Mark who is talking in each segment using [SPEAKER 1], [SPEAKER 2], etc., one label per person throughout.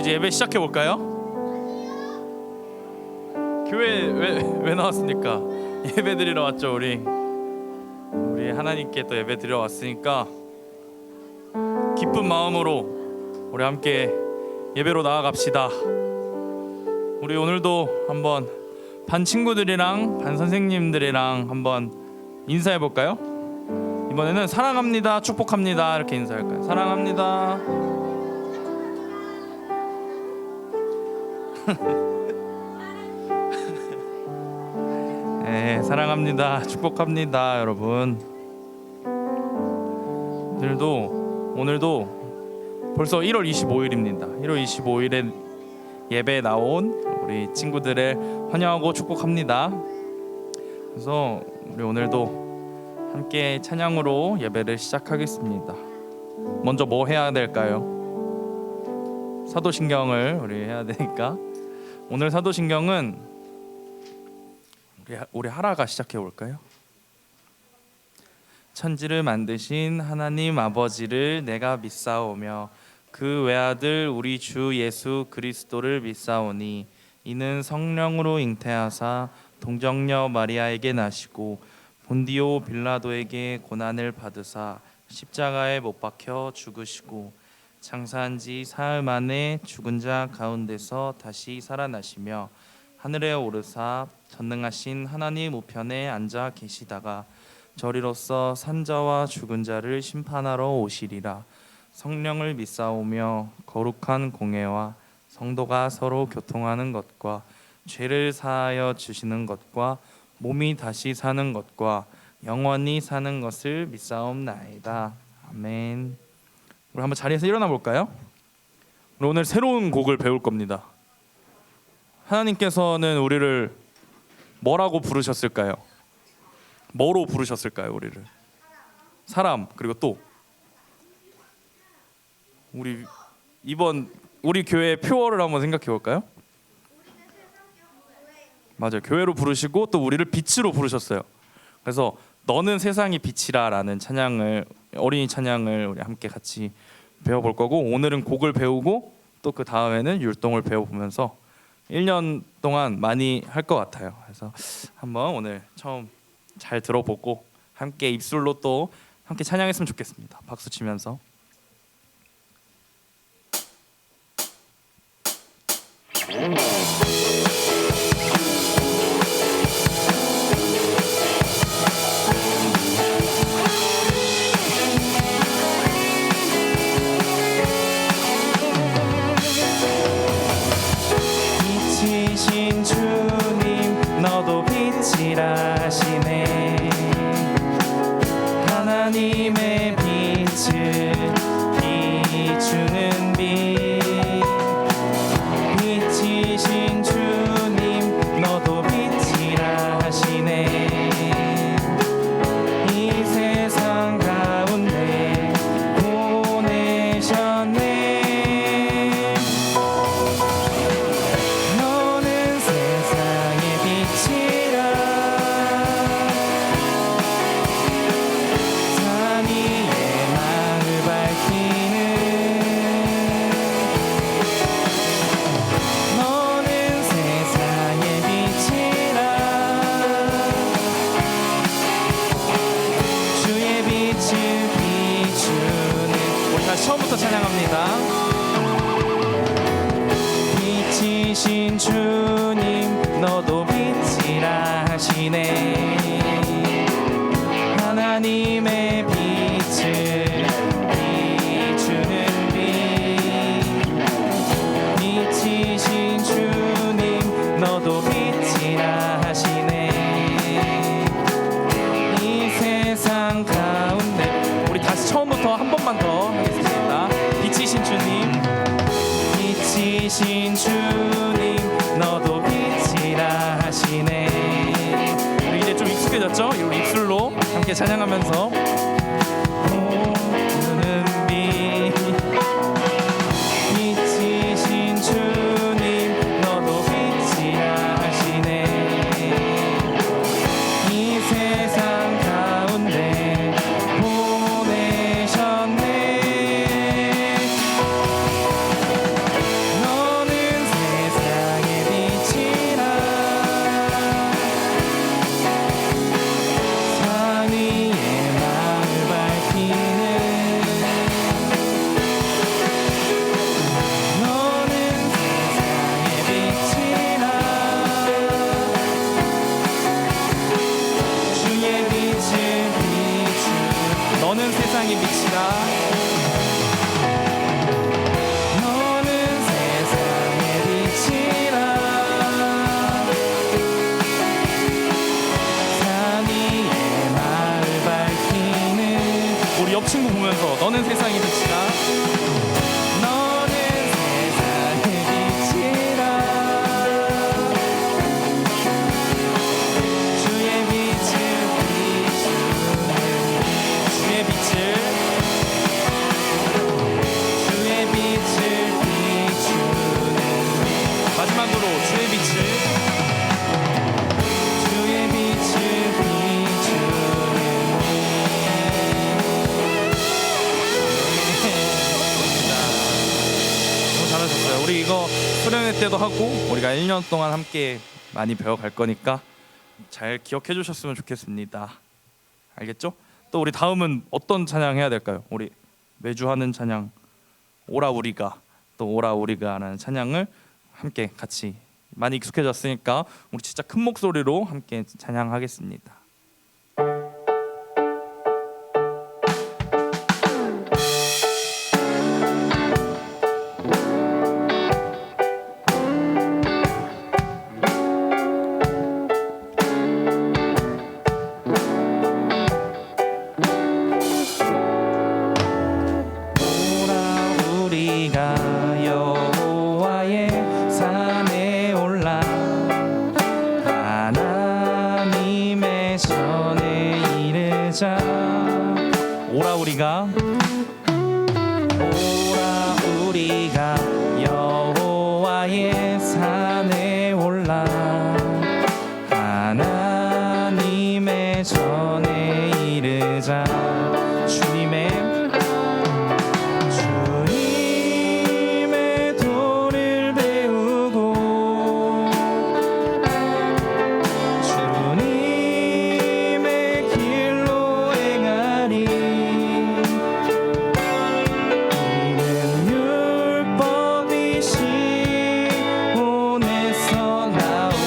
[SPEAKER 1] 이제 예배 시작해 볼까요? 교회 왜 나왔습니까? 예배 드리러 왔죠. 우리 하나님께 또 예배 드리러 왔으니까 기쁜 마음으로 우리 함께 예배로 나아갑시다. 우리 오늘도 한번 반 친구들이랑 반 선생님들이랑 한번 인사해 볼까요? 이번에는 사랑합니다, 축복합니다 이렇게 인사할까요? 사랑합니다. 네, 사랑합니다, 축복합니다 여러분. 오늘도 벌써 1월 25일입니다. 1월 25일에 예배에 나온 우리 친구들을 환영하고 축복합니다. 그래서 우리 오늘도 함께 찬양으로 예배를 시작하겠습니다. 먼저 뭐 해야 될까요? 사도신경을 우리 해야 되니까 오늘 사도신경은 우리 하라가 시작해 볼까요? 천지를 만드신 하나님 아버지를 내가 믿사오며 그 외아들 우리 주 예수 그리스도를 믿사오니 이는 성령으로 잉태하사 동정녀 마리아에게 나시고 본디오 빌라도에게 고난을 받으사 십자가에 못 박혀 죽으시고 장사한 지 사흘 만에 죽은 자 가운데서 다시 살아나시며 하늘에 오르사 전능하신 하나님 우편에 앉아 계시다가 저리로서 산자와 죽은 자를 심판하러 오시리라. 성령을 믿사오며 거룩한 공회와 성도가 서로 교통하는 것과 죄를 사하여 주시는 것과 몸이 다시 사는 것과 영원히 사는 것을 믿사옵나이다. 아멘. 우리 한번 자리에서 일어나 볼까요? 우리 오늘 새로운 곡을 배울 겁니다. 하나님께서는 우리를 뭐라고 부르셨을까요? 뭐로 부르셨을까요? 우리를 사람, 그리고 또 우리 교회의 표어를 한번 생각해 볼까요? 맞아요. 교회로 부르시고 또 우리를 빛으로 부르셨어요. 그래서 너는 세상의 빛이라라는 찬양을, 어린이 찬양을 우리 함께 같이 배워볼 거고, 오늘은 곡을 배우고 또 그 다음에는 율동을 배워보면서 1년 동안 많이 할 것 같아요. 그래서 한번 오늘 처음 잘 들어보고 함께 입술로 또 함께 찬양했으면 좋겠습니다. 박수 치면서. 빛이신 주님 너도 빛이라시네. 하나님의 빛을 비추는 빛. 빛이신 주님 너도 빛이라시네. 이 세상 가운데 보내셨네. 너는 세상의 빛이라. 찬이의 망을 밝히는. 너는 세상의 빛이라. 주의 빛을 비추는. 우리 다시 처음부터 찬양합니다. 빛이신 주님 너도 빛이라 하시네. 하나님의 빛을 비추는 빛. 빛이신 주님 너도 빛이라 하시네. 이 세상 가운데. 우리 다시 처음부터 한 번만 더 하겠습니다. 빛이신 주님, 빛이신 주님 너도 빛이라 하시네. 우리 이제 좀 익숙해졌죠? 우리 입술로 함께 찬양하면서 오는 빛. 빛이신 주님 너도 빛이라 하시네. 이 세상 가운데 보내셨네. 너 잘하셨어요. 우리 이거 수련회 때도 하고 우리가 1년 동안 함께 많이 배워갈 거니까 잘 기억해 주셨으면 좋겠습니다. 알겠죠? 또 우리 다음은 어떤 찬양 해야 될까요? 우리 매주 하는 찬양 오라 우리가, 또 오라 우리가라는 찬양을 함께 같이 많이 익숙해졌으니까 우리 진짜 큰 목소리로 함께 찬양하겠습니다. 오라 우리가 여호와의 산에 올라 하나님의 전에 이르자. 주님의 도를 배우고 주님의 길로 행하리. 이는 율법이 시온에서 나오고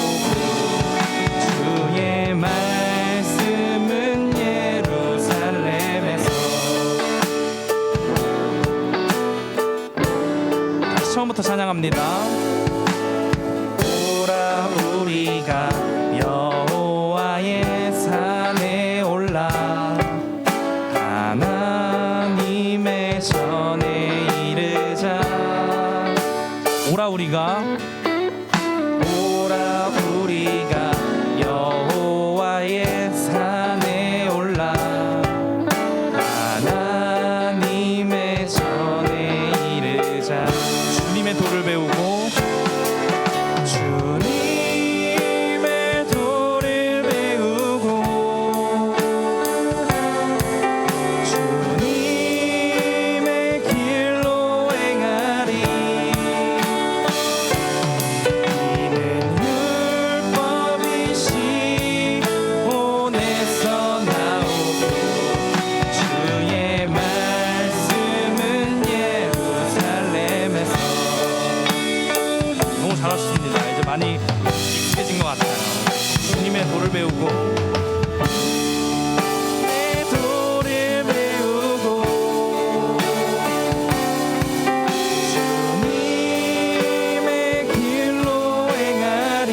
[SPEAKER 1] 주의 말씀은 예루살렘에서. 다시 처음부터 찬양합니다. 오라 우리가 여호와의 산에 올라 하나님의 전에 이르자. 오라 우리가 여호와의 산에 올라 하나님의 전에 이르자. 주님의 도를 배우고 주님의 도를 배우고 주님의 길로 행하리. 이는 율법이 시온에서 나오고 주의 말씀은 예루살렘에서. 너무 잘하셨습니다. 이제 많이 익숙해진 것 같아요. 주님의 도를 배우고 내 도를 배우고 주님의 길로 행하리.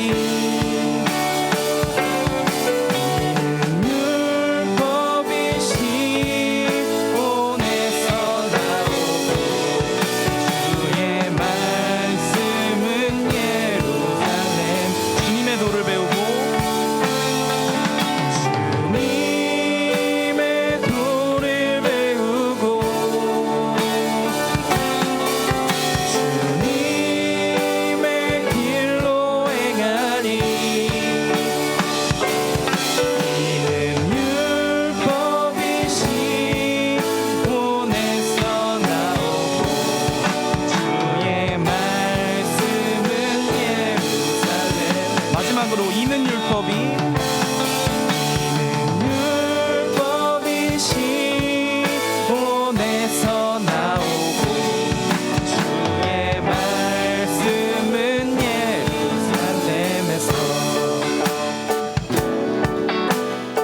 [SPEAKER 1] 이는 율법이 시온에서 나오고 주의 말씀은 예루살렘. 주님의 도를 배우고 주님의 도를 배우고 주님의 길로 행하리. 이는 율법이 시온에서 나오고 주의 말씀은 예루살렘. 마지막으로 이는 율법이 시온에서 나오고 주의 말씀은 예루살렘에서.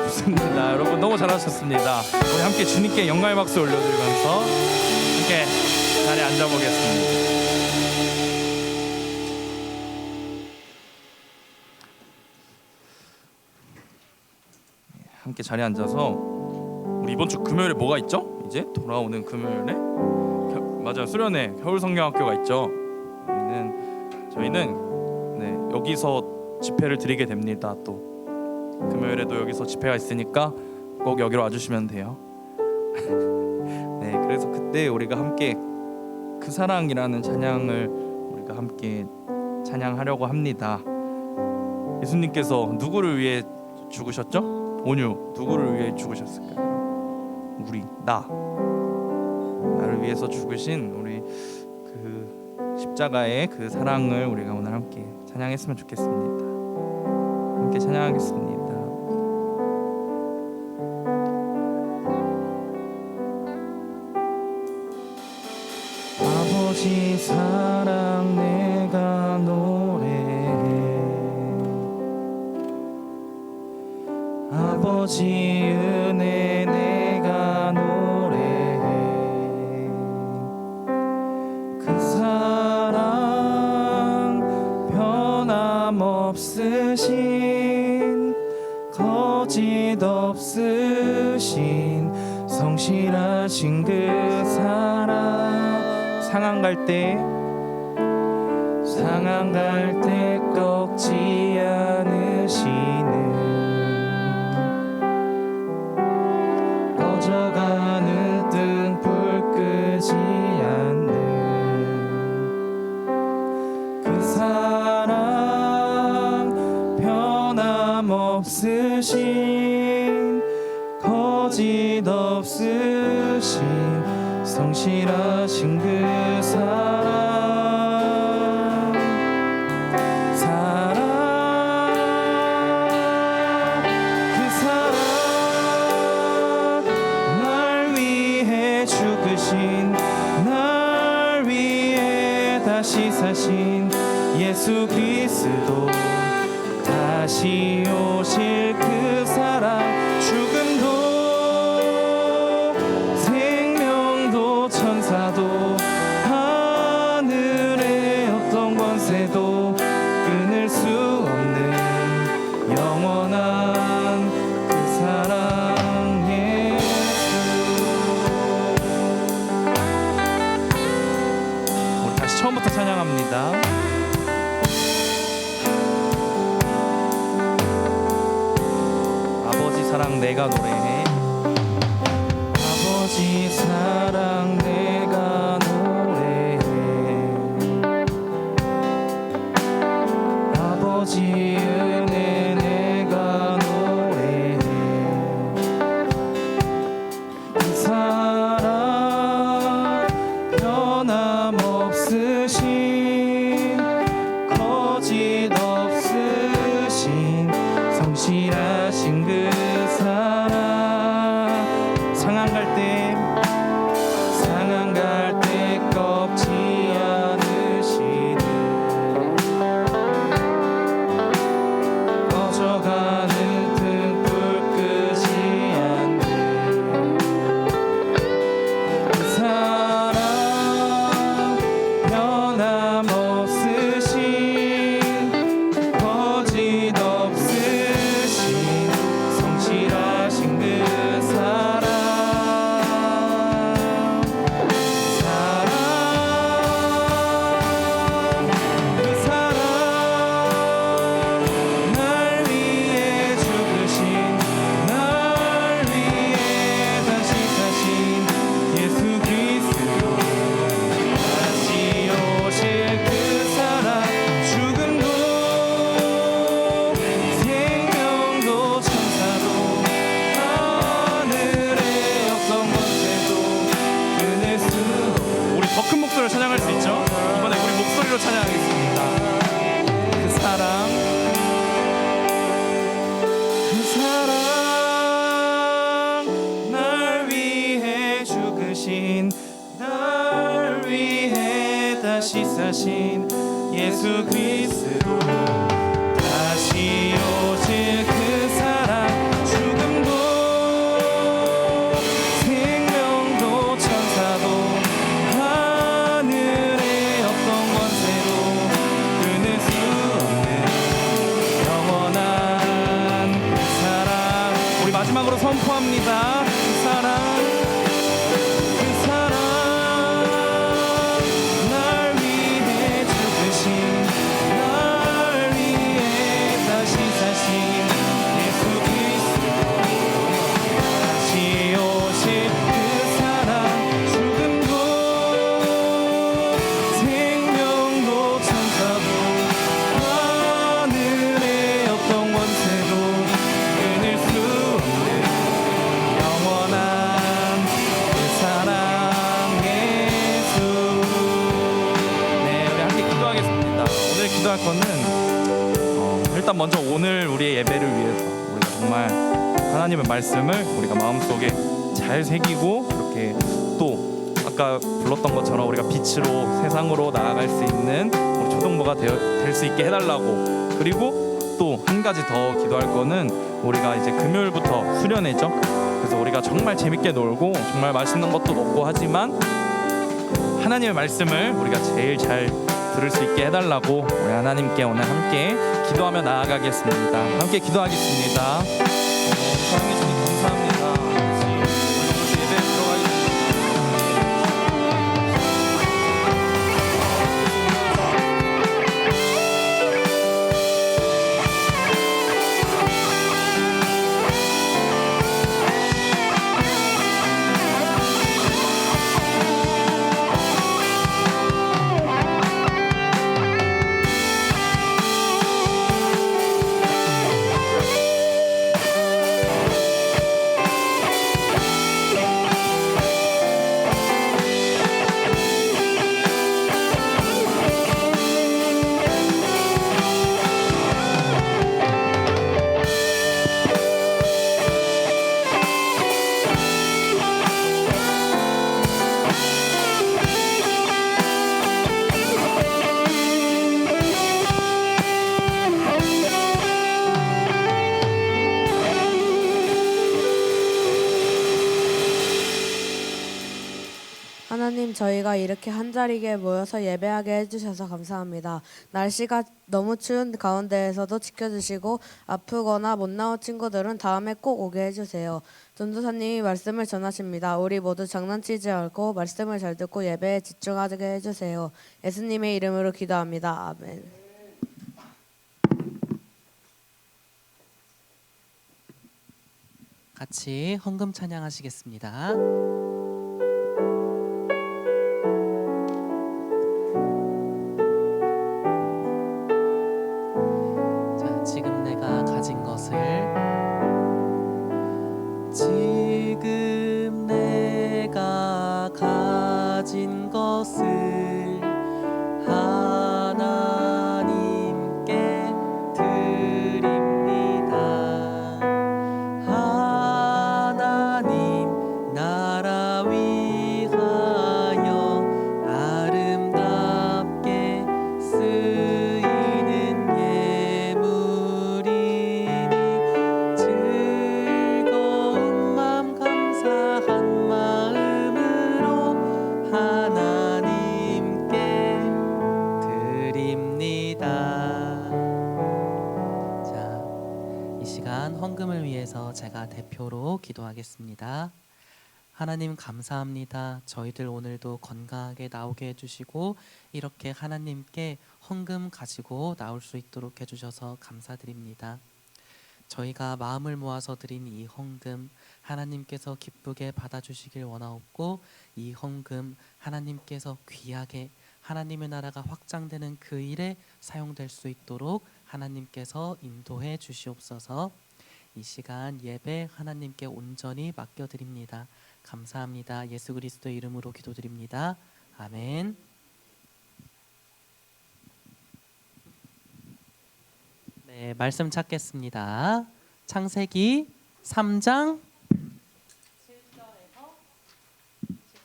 [SPEAKER 1] 좋습니다. 여러분 너무 잘하셨습니다. 우리 함께 주님께 영광의 박수 올려드리면서 함께 자리에 앉아보겠습니다. 함께 자리에 앉아서 우리 이번 주 금요일에 뭐가 있죠? 이제 돌아오는 금요일에 맞아요, 수련회 겨울성경학교가 있죠. 저희는 여기서 집회를 드리게 됩니다. 또 금요일에도 여기서 집회가 있으니까 꼭 여기로 와주시면 돼요. 네, 그래서 그때 우리가 함께 그 사랑이라는 찬양을 우리가 함께 찬양하려고 합니다. 예수님께서 누구를 위해 죽으셨죠? 온유, 누구를 위해 죽으셨을까요? 나를 위해서 죽으신 우리 그 십자가의 그 사랑을 우리가 오늘 함께 찬양했으면 좋겠습니다. 함께 찬양하겠습니다. 아버지 사랑 내가 노래해, 아버지 은혜 내가 노래해. 그 사랑 변함없으신, 거짓 없으신, 성실하신 그 사랑. 상한 갈 때 꺾지 않으시는, 꺼져가는 등불 끄지 않는 그 사랑 변함없으신, 거짓 없으신, 성실하신 그 사랑, 그 사랑, 날 위해 죽으신, 날 위해 다시 사신 예수 그리스도, 다시 오실 그 사랑. 죽음도 천사도 하늘의 어떤 권세도 끊을 수 없는 영원한 그 사랑 예수. 우리 다시 처음부터 찬양합니다. 아버지 사랑 내가 노래해, 아버지 사랑 내가 노래해, 아버지 은혜 내가 노래해. 그 사랑 변함없으신, 거짓 없으신, 성실하신 그 사랑. 상한 갈 때 꺾지 않으시는, 꺼져가는 등불 끄지 않는 그 사랑 변함없으신, 거짓 없으신, 성실하신 그 사랑. 더 큰 목소리로 찬양할 수 있죠? 이번에 우리 목소리로 찬양하겠습니다. 그 사랑, 그 사랑, 날 위해 죽으신, 날 위해 다시 사신 예수 그리스도, 다시 오실 그 사랑. 죽음도 생명도 천사도 하늘의 어떤 권세도 끊을 수 없는 영원한 그 사랑. 우리 마지막으로 선포합니다. 그 사랑, 그 사랑, 날 위해 죽으신, 날 위해 다시 사신 기도할 거는 일단 먼저 오늘 우리의 예배를 위해서 우리가 정말 하나님의 말씀을 우리가 마음속에 잘 새기고 이렇게 또 아까 불렀던 것처럼 우리가 빛으로 세상으로 나아갈 수 있는 우리 초등부가 될 수 있게 해달라고. 그리고 또 한 가지 더 기도할 거는 우리가 이제 금요일부터 수련회죠. 그래서 우리가 정말 재밌게 놀고 정말 맛있는 것도 먹고 하지만 하나님의 말씀을 우리가 제일 잘 들을 수 있게 해달라고 우리 하나님께 오늘 함께 기도하며 나아가겠습니다. 함께 기도하겠습니다. 사랑해 주님 감사합니다. 아버지, 예배에 들어가겠습니다.
[SPEAKER 2] 하나님, 저희가 이렇게 한자리에 모여서 예배하게 해주셔서 감사합니다. 날씨가 너무 추운 가운데에서도 지켜주시고 아프거나 못 나온 친구들은 다음에 꼭 오게 해주세요. 전도사님이 말씀을 전하십니다. 우리 모두 장난치지 않고 말씀을 잘 듣고 예배에 집중하게 해주세요. 예수님의 이름으로 기도합니다. 아멘.
[SPEAKER 3] 같이 헌금 찬양하시겠습니다. 자, 지금 내가 가진 것을, 지금 내가 가진 것을 하나님께 드립니다. 하나님 나라 위하여 아름답게 쓰이는 예물이니 즐거운 마음 감사한 마음으로 하나님께 드립니다. 자, 이 시간 헌금을 위해서 제가 대표로 기도하겠습니다. 하나님 감사합니다. 저희들 오늘도 건강하게 나오게 해주시고 이렇게 하나님께 헌금 가지고 나올 수 있도록 해주셔서 감사드립니다. 저희가 마음을 모아서 드린 이 헌금 하나님께서 기쁘게 받아주시길 원하옵고, 이 헌금 하나님께서 귀하게 하나님의 나라가 확장되는 그 일에 사용될 수 있도록 하나님께서 인도해 주시옵소서. 이 시간 예배 하나님께 온전히 맡겨드립니다. 감사합니다. 예수 그리스도의 이름으로 기도드립니다. 아멘. 네, 말씀 찾겠습니다. 창세기 3장 7절에서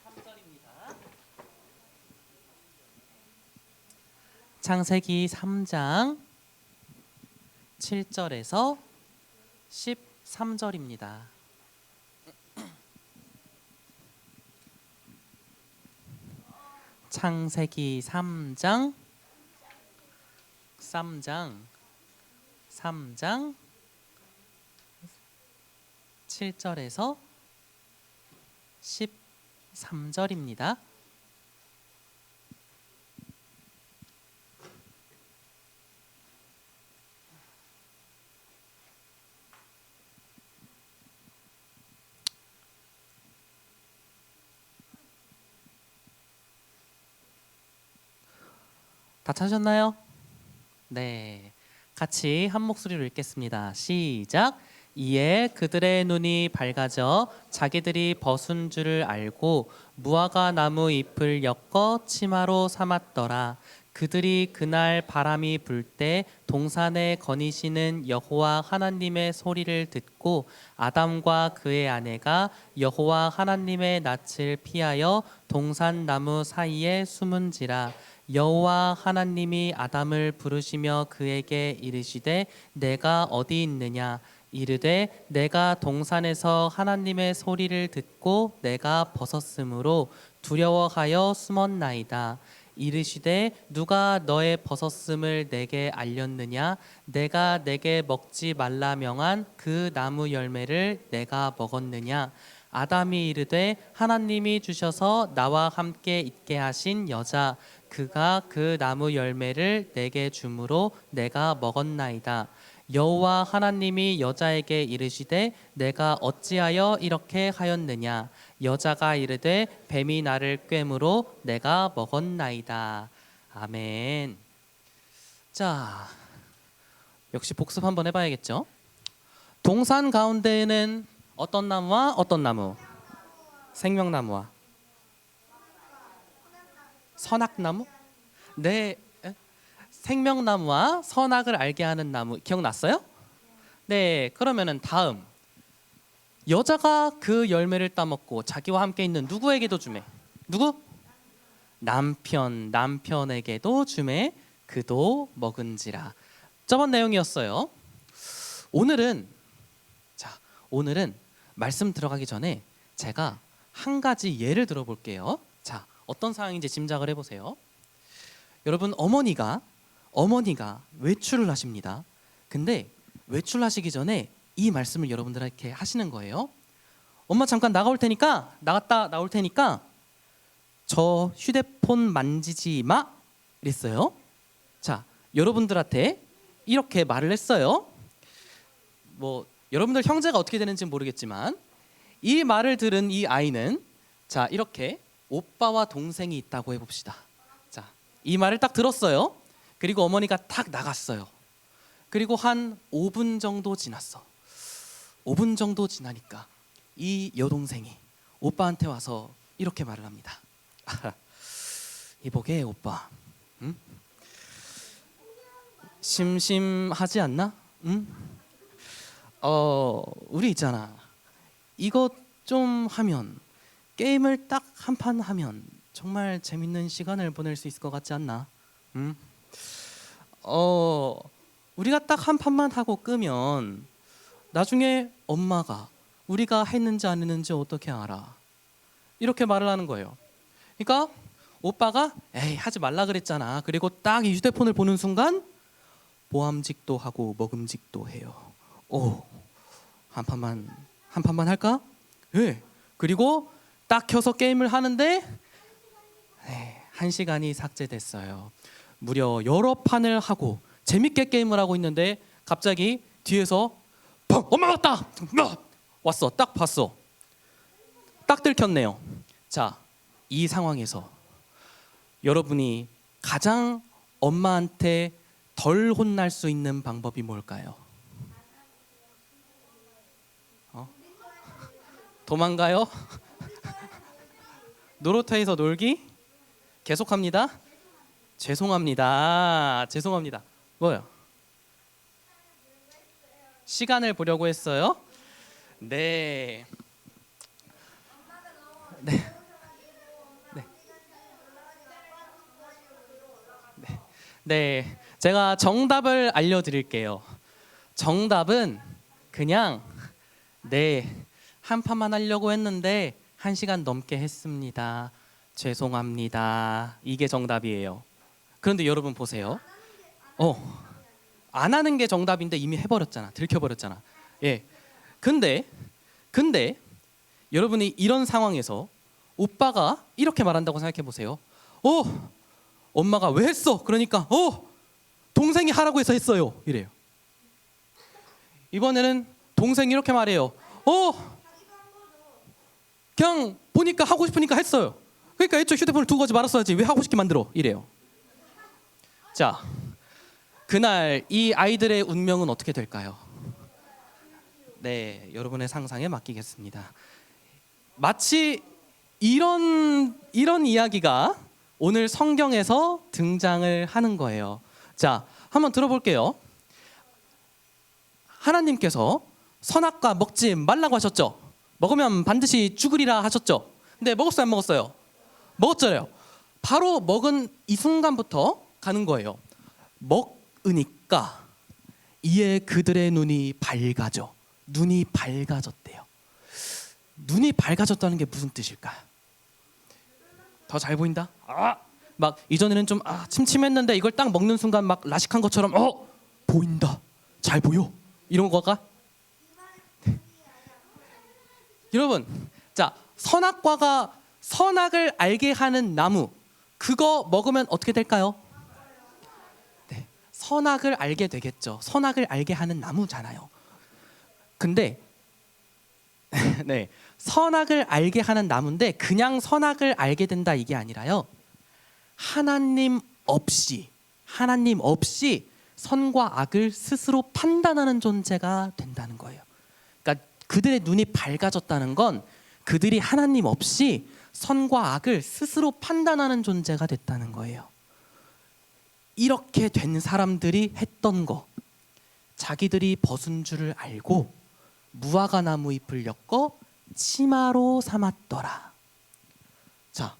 [SPEAKER 3] 13절입니다. 창세기 3장 7절에서 13절입니다. 창세기 3장 7절에서 13절입니다. 다 찾으셨나요? 네, 같이 한 목소리로 읽겠습니다. 시작. 이에 그들의 눈이 밝아져 자기들이 벗은 줄을 알고 무화과 나무 잎을 엮어 치마로 삼았더라. 그들이 그날 바람이 불 때 동산에 거니시는 여호와 하나님의 소리를 듣고 아담과 그의 아내가 여호와 하나님의 낯을 피하여 동산 나무 사이에 숨은지라. 여호와 하나님이 아담을 부르시며 그에게 이르시되 내가 어디 있느냐. 이르되 내가 동산에서 하나님의 소리를 듣고 내가 벗었으므로 두려워하여 숨었나이다. 이르시되 누가 너의 벗었음을 내게 알렸느냐. 내가 내게 먹지 말라 명한 그 나무 열매를 내가 먹었느냐. 아담이 이르되 하나님이 주셔서 나와 함께 있게 하신 여자 그가 그 나무 열매를 내게 주므로 내가 먹었나이다. 여호와 하나님이 여자에게 이르시되 내가 어찌하여 이렇게 하였느냐. 여자가 이르되 뱀이 나를 꿰므로 내가 먹었나이다. 아멘. 자, 역시 복습 한번 해봐야겠죠. 동산 가운데에는 어떤 나무와 어떤 나무? 생명나무와 선악나무? 네, 생명나무와 선악을 알게 하는 나무 기억났어요? 네, 그러면은 다음 여자가 그 열매를 따먹고 자기와 함께 있는 누구에게도 주매? 누구? 남편에게도 주매 그도 먹은지라. 저번 내용이었어요. 오늘은 말씀 들어가기 전에 제가 한 가지 예를 들어볼게요. 자, 어떤 상황인지 짐작을 해보세요. 여러분, 어머니가 외출을 하십니다. 근데 외출하시기 전에 이 말씀을 여러분들에게 하시는 거예요. 엄마 잠깐 나갔다 나올 테니까 저 휴대폰 만지지 마 이랬어요. 자, 여러분들한테 이렇게 말을 했어요. 뭐 여러분들 형제가 어떻게 되는지는 모르겠지만 이 말을 들은 이 아이는 자, 이렇게 오빠와 동생이 있다고 해봅시다. 자, 이 말을 딱 들었어요. 그리고 어머니가 딱 나갔어요. 그리고 한 5분 정도 지났어. 5분 정도 지나니까 이 여동생이 오빠한테 와서 이렇게 말을 합니다. 이보게 오빠, 응? 심심하지 않나? 응? 우리 있잖아. 이것 좀 하면 게임을 딱 한 판 하면 정말 재밌는 시간을 보낼 수 있을 것 같지 않나? 응? 우리가 딱 한 판만 하고 끄면 나중에 엄마가 우리가 했는지 안 했는지 어떻게 알아? 이렇게 말을 하는 거예요. 그러니까 오빠가 에이 하지 말라 그랬잖아. 그리고 딱 이 휴대폰을 보는 순간 보암직도 하고 먹음직도 해요. 오, 한 판만 할까? 예. 그리고 딱 켜서 게임을 하는데 1시간이 삭제됐어요. 무려 여러 판을 하고 재밌게 게임을 하고 있는데 갑자기 뒤에서 펑! 엄마 왔다! 왔어. 딱 봤어. 딱 들켰네요. 자, 이 상황에서 여러분이 가장 엄마한테 덜 혼날 수 있는 방법이 뭘까요? 도망가요? 놀이터에서 놀기? 계속합니다. 죄송합니다. 뭐요? 시간을 보려고 했어요? 네. 네. 제가 정답을 알려드릴게요. 정답은 그냥 한 판만 하려고 했는데 1시간 넘게 했습니다. 죄송합니다. 이게 정답이에요. 그런데 여러분 보세요. 안 하는 게 정답인데 이미 해버렸잖아. 들켜버렸잖아. 예. 근데 여러분이 이런 상황에서 오빠가 이렇게 말한다고 생각해 보세요. 엄마가 왜 했어? 그러니까 동생이 하라고 해서 했어요. 이래요. 이번에는 동생이 이렇게 말해요. 그냥 보니까 하고 싶으니까 했어요. 그러니까 애초에 휴대폰을 두고 가지 말았어야지. 왜 하고 싶게 만들어? 이래요. 자, 그날 이 아이들의 운명은 어떻게 될까요? 네, 여러분의 상상에 맡기겠습니다. 마치 이런 이야기가 오늘 성경에서 등장을 하는 거예요. 자, 한번 들어볼게요. 하나님께서 선악과 먹지 말라고 하셨죠. 먹으면 반드시 죽으리라 하셨죠. 근데 먹었어요, 안 먹었어요? 먹었잖아요. 바로 먹은 이 순간부터 가는 거예요. 먹으니까 이에 그들의 눈이 밝아져. 눈이 밝아졌대요. 눈이 밝아졌다는 게 무슨 뜻일까요? 더 잘 보인다? 막 이전에는 좀 침침했는데 이걸 딱 먹는 순간 막 라식한 것처럼 보인다. 잘 보여. 이런 거가 여러분, 자, 선악과가 선악을 알게 하는 나무, 그거 먹으면 어떻게 될까요? 네, 선악을 알게 되겠죠. 선악을 알게 하는 나무잖아요. 근데 네, 선악을 알게 하는 나무인데 그냥 선악을 알게 된다 이게 아니라요. 하나님 없이 선과 악을 스스로 판단하는 존재가 된다는 거예요. 그러니까 그들의 눈이 밝아졌다는 건 그들이 하나님 없이 선과 악을 스스로 판단하는 존재가 됐다는 거예요. 이렇게 된 사람들이 했던 거, 자기들이 벗은 줄을 알고 무화과 나무 잎을 엮어 치마로 삼았더라. 자,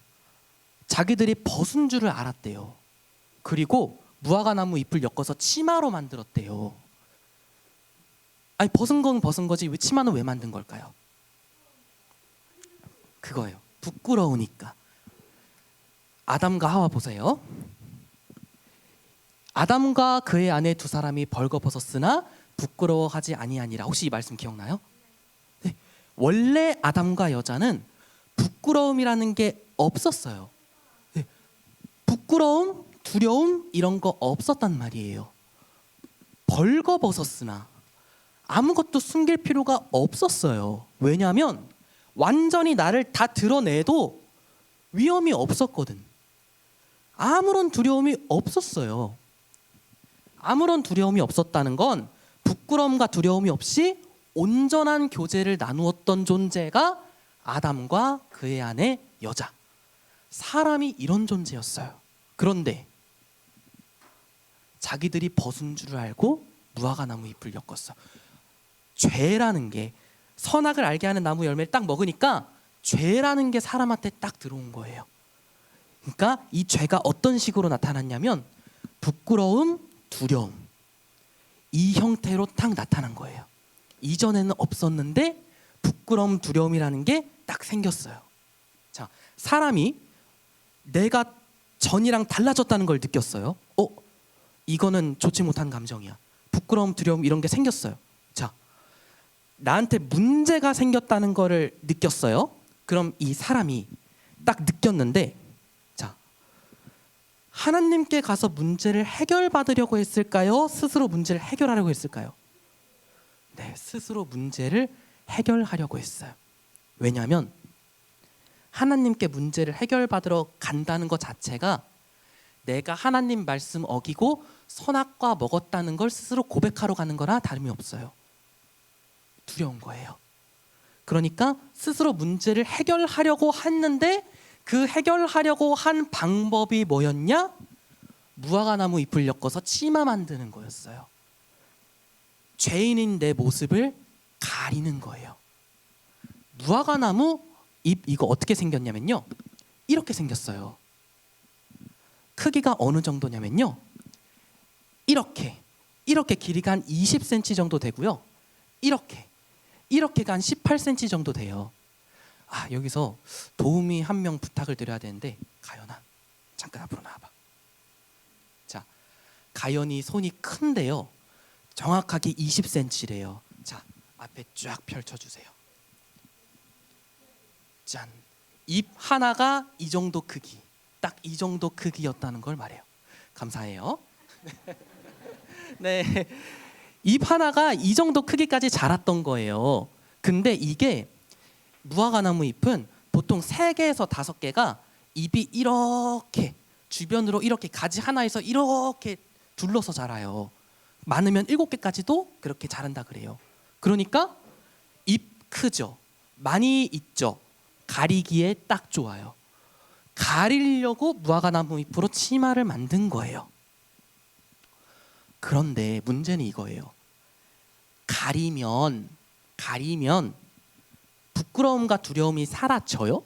[SPEAKER 3] 자기들이 벗은 줄을 알았대요. 그리고 무화과 나무 잎을 엮어서 치마로 만들었대요. 아니, 벗은 건 벗은 거지 왜 치마는 왜 만든 걸까요? 그거예요. 부끄러우니까. 아담과 하와 보세요. 아담과 그의 아내 두 사람이 벌거벗었으나 부끄러워하지 아니하니라. 혹시 이 말씀 기억나요? 네. 원래 아담과 여자는 부끄러움이라는 게 없었어요. 네. 부끄러움, 두려움 이런 거 없었단 말이에요. 벌거벗었으나 아무것도 숨길 필요가 없었어요. 왜냐하면 완전히 나를 다 드러내도 위험이 없었거든. 아무런 두려움이 없었어요. 아무런 두려움이 없었다는 건 부끄러움과 두려움이 없이 온전한 교제를 나누었던 존재가 아담과 그의 아내 여자. 사람이 이런 존재였어요. 그런데 자기들이 벗은 줄 알고 무화과 나무 잎을 엮었어. 죄라는 게, 선악을 알게 하는 나무 열매를 딱 먹으니까 죄라는 게 사람한테 딱 들어온 거예요. 그러니까 이 죄가 어떤 식으로 나타났냐면 부끄러움, 두려움, 이 형태로 딱 나타난 거예요. 이전에는 없었는데 부끄러움, 두려움이라는 게 딱 생겼어요. 자, 사람이 내가 전이랑 달라졌다는 걸 느꼈어요. 이거는 좋지 못한 감정이야. 부끄러움, 두려움 이런 게 생겼어요. 자, 나한테 문제가 생겼다는 거를 느꼈어요. 그럼 이 사람이 딱 느꼈는데, 자, 하나님께 가서 문제를 해결받으려고 했을까요? 스스로 문제를 해결하려고 했을까요? 네, 스스로 문제를 해결하려고 했어요. 왜냐하면 하나님께 문제를 해결받으러 간다는 것 자체가 내가 하나님 말씀 어기고 선악과 먹었다는 걸 스스로 고백하러 가는 거나 다름이 없어요. 두려운 거예요. 그러니까 스스로 문제를 해결하려고 했는데 그 해결하려고 한 방법이 뭐였냐? 무화과 나무 잎을 엮어서 치마 만드는 거였어요. 죄인인 내 모습을 가리는 거예요. 무화과 나무 잎 이거 어떻게 생겼냐면요, 이렇게 생겼어요. 크기가 어느 정도냐면요, 이렇게 길이가 한 20cm 정도 되고요, 이렇게가 한 18cm 정도 돼요. 여기서 도우미 한 명 부탁을 드려야 되는데, 가연아 잠깐 앞으로 나와봐. 자, 가연이 손이 큰데요, 정확하게 20cm래요. 자, 앞에 쫙 펼쳐주세요. 짠, 잎 하나가 이 정도 크기, 딱 이 정도 크기였다는 걸 말해요. 감사해요. 네, 잎 하나가 이 정도 크기까지 자랐던 거예요. 근데 이게 무화과 나무 잎은 보통 3개에서 5개가 잎이 이렇게 주변으로 이렇게 가지 하나에서 이렇게 둘러서 자라요. 많으면 7개까지도 그렇게 자란다 그래요. 그러니까 잎 크죠, 많이 있죠, 가리기에 딱 좋아요. 가리려고 무화과나무 잎으로 치마를 만든 거예요. 그런데 문제는 이거예요. 가리면 부끄러움과 두려움이 사라져요?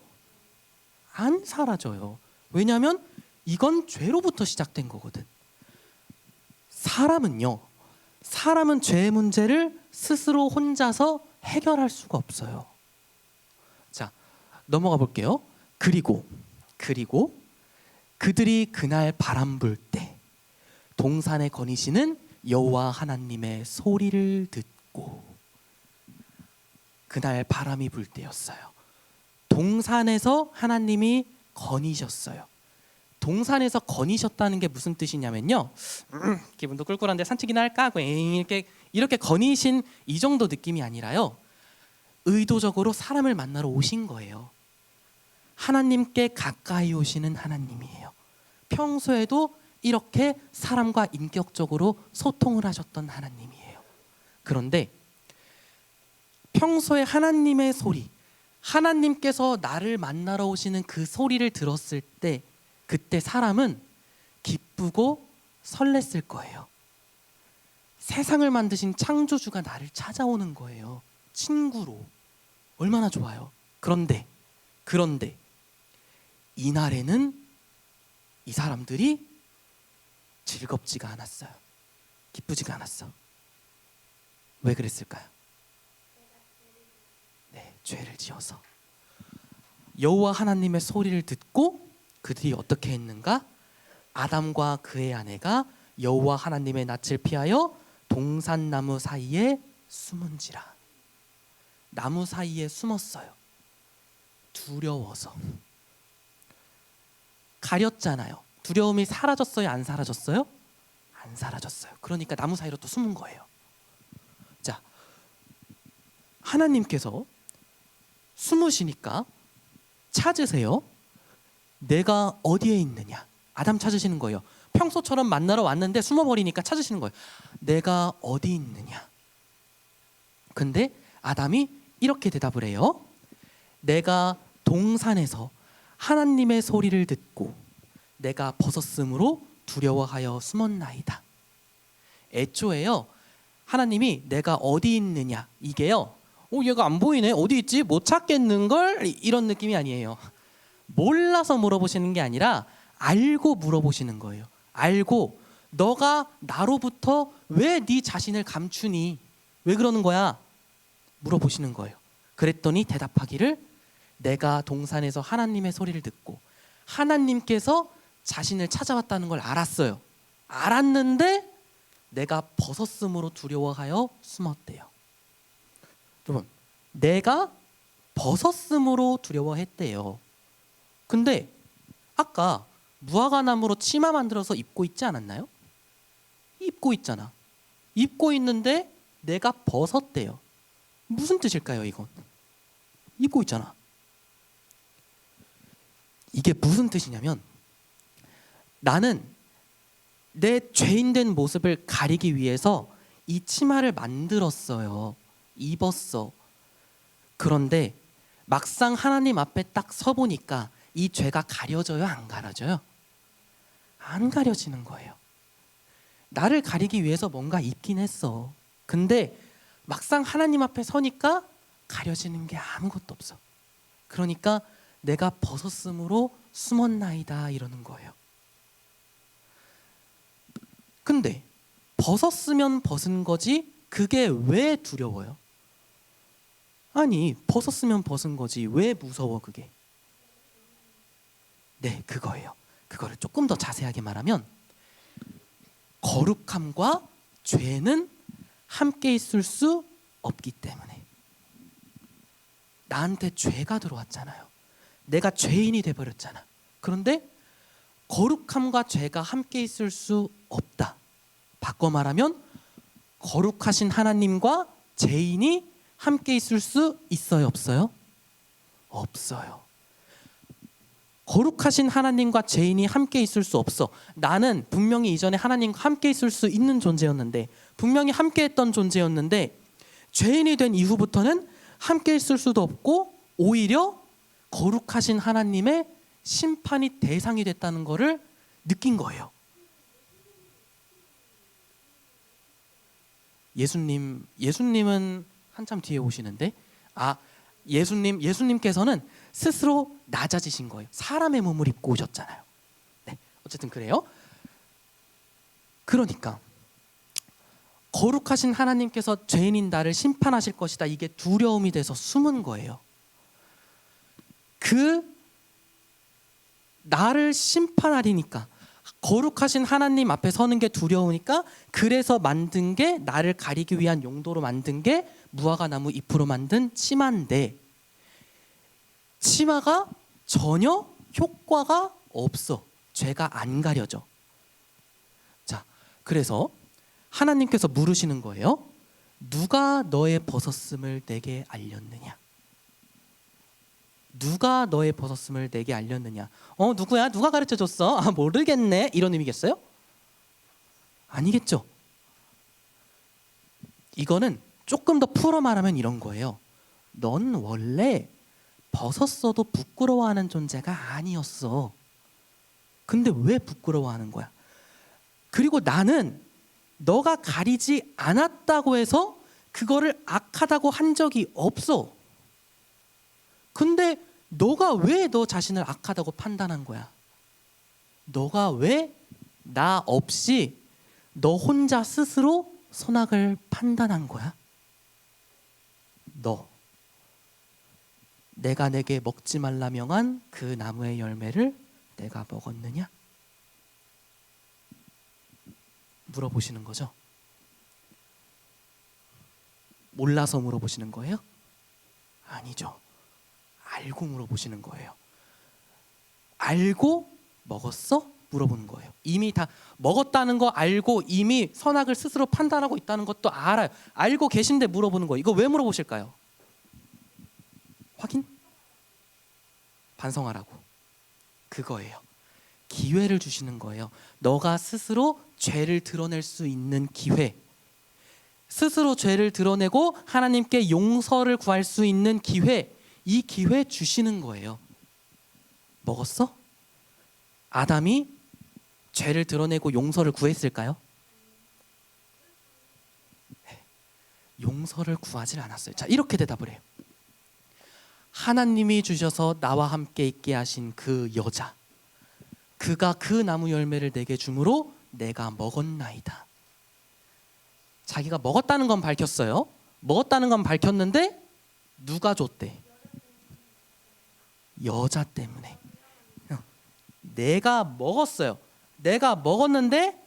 [SPEAKER 3] 안 사라져요. 왜냐하면 이건 죄로부터 시작된 거거든. 사람은 죄의 문제를 스스로 혼자서 해결할 수가 없어요. 자, 넘어가 볼게요. 그리고 그들이 그날 바람 불 때 동산에 거니시는 여호와 하나님의 소리를 듣고, 그날 바람이 불 때였어요. 동산에서 하나님이 거니셨어요. 동산에서 거니셨다는 게 무슨 뜻이냐면요, 기분도 꿀꿀한데 산책이나 할까? 이렇게 거니신 이 정도 느낌이 아니라요, 의도적으로 사람을 만나러 오신 거예요. 하나님께 가까이 오시는 하나님이에요. 평소에도 이렇게 사람과 인격적으로 소통을 하셨던 하나님이에요. 그런데 평소에 하나님의 소리, 하나님께서 나를 만나러 오시는 그 소리를 들었을 때, 그때 사람은 기쁘고 설렜을 거예요. 세상을 만드신 창조주가 나를 찾아오는 거예요. 친구로. 얼마나 좋아요. 그런데 이날에는 이 사람들이 즐겁지가 않았어요. 기쁘지가 않았어. 왜 그랬을까요? 네, 죄를 지어서. 여호와 하나님의 소리를 듣고 그들이 어떻게 했는가? 아담과 그의 아내가 여호와 하나님의 낯을 피하여 동산나무 사이에 숨은지라. 나무 사이에 숨었어요. 두려워서. 가렸잖아요. 두려움이 사라졌어요? 안 사라졌어요? 안 사라졌어요. 그러니까 나무 사이로 또 숨은 거예요. 자, 하나님께서 숨으시니까 찾으세요. 내가 어디에 있느냐? 아담 찾으시는 거예요. 평소처럼 만나러 왔는데 숨어버리니까 찾으시는 거예요. 내가 어디 있느냐? 근데 아담이 이렇게 대답을 해요. 내가 동산에서 하나님의 소리를 듣고 내가 벗었으므로 두려워하여 숨었나이다. 애초에요, 하나님이 내가 어디 있느냐, 이게요, 얘가 안 보이네, 어디 있지, 못 찾겠는걸, 이런 느낌이 아니에요. 몰라서 물어보시는 게 아니라 알고 물어보시는 거예요. 알고, 너가 나로부터 왜 네 자신을 감추니, 왜 그러는 거야, 물어보시는 거예요. 그랬더니 대답하기를, 내가 동산에서 하나님의 소리를 듣고 하나님께서 자신을 찾아왔다는 걸 알았어요. 알았는데 내가 벗었으므로 두려워하여 숨었대요. 여러분, 내가 벗었으므로 두려워했대요. 근데 아까 무화과나무로 치마 만들어서 입고 있지 않았나요? 입고 있잖아. 입고 있는데 내가 벗었대요. 무슨 뜻일까요, 이건? 입고 있잖아. 이게 무슨 뜻이냐면, 나는 내 죄인된 모습을 가리기 위해서 이 치마를 만들었어요. 입었어. 그런데 막상 하나님 앞에 딱 서보니까 이 죄가 가려져요, 안 가려져요? 안 가려지는 거예요. 나를 가리기 위해서 뭔가 입긴 했어. 근데 막상 하나님 앞에 서니까 가려지는 게 아무것도 없어. 그러니까 내가 벗었으므로 숨었나이다, 이러는 거예요. 근데 벗었으면 벗은 거지 그게 왜 두려워요? 아니, 벗었으면 벗은 거지 왜 무서워 그게? 네, 그거예요. 그거를 조금 더 자세하게 말하면, 거룩함과 죄는 함께 있을 수 없기 때문에. 나한테 죄가 들어왔잖아요. 내가 죄인이 돼버렸잖아. 그런데 거룩함과 죄가 함께 있을 수 없다. 바꿔 말하면 거룩하신 하나님과 죄인이 함께 있을 수 있어요, 없어요? 없어요. 거룩하신 하나님과 죄인이 함께 있을 수 없어. 나는 분명히 이전에 하나님과 함께 있을 수 있는 존재였는데, 분명히 함께 했던 존재였는데, 죄인이 된 이후부터는 함께 있을 수도 없고, 오히려 거룩하신 하나님의 심판이 대상이 됐다는 거를 느낀 거예요. 예수님은 한참 뒤에 오시는데 예수님께서는 스스로 낮아지신 거예요. 사람의 몸을 입고 오셨잖아요. 네, 어쨌든 그래요. 그러니까 거룩하신 하나님께서 죄인인 나를 심판하실 것이다. 이게 두려움이 돼서 숨은 거예요. 나를 심판하리니까, 거룩하신 하나님 앞에 서는 게 두려우니까, 그래서 만든 게, 나를 가리기 위한 용도로 만든 게 무화과나무 잎으로 만든 치마인데, 치마가 전혀 효과가 없어. 죄가 안 가려져. 자, 그래서 하나님께서 물으시는 거예요. 누가 너의 벗었음을 내게 알렸느냐? 누가 너의 벗었음을 내게 알렸느냐? 누구야? 누가 가르쳐줬어? 모르겠네. 이런 의미겠어요? 아니겠죠. 이거는 조금 더 풀어 말하면 이런 거예요. 넌 원래 벗었어도 부끄러워하는 존재가 아니었어. 근데 왜 부끄러워하는 거야? 그리고 나는 너가 가리지 않았다고 해서 그거를 악하다고 한 적이 없어. 근데 너가 왜 너 자신을 악하다고 판단한 거야? 너가 왜 나 없이 너 혼자 스스로 선악을 판단한 거야? 너, 내가 내게 먹지 말라 명한 그 나무의 열매를 내가 먹었느냐? 물어보시는 거죠. 몰라서 물어보시는 거예요? 아니죠. 알고 물어보시는 거예요. 알고 먹었어? 물어보는 거예요. 이미 다 먹었다는 거 알고 이미 선악을 스스로 판단하고 있다는 것도 알아요. 알고 계신데 물어보는 거예요. 이거 왜 물어보실까요? 확인? 반성하라고. 그거예요. 기회를 주시는 거예요. 너가 스스로 죄를 드러낼 수 있는 기회, 스스로 죄를 드러내고 하나님께 용서를 구할 수 있는 기회, 이 기회 주시는 거예요. 먹었어? 아담이 죄를 드러내고 용서를 구했을까요? 네. 용서를 구하지 않았어요. 자, 이렇게 대답을 해요. 하나님이 주셔서 나와 함께 있게 하신 그 여자, 그가 그 나무 열매를 내게 주므로 내가 먹었나이다. 자기가 먹었다는 건 밝혔어요. 먹었다는 건 밝혔는데 누가 줬대? 여자 때문에. 내가 먹었어요. 내가 먹었는데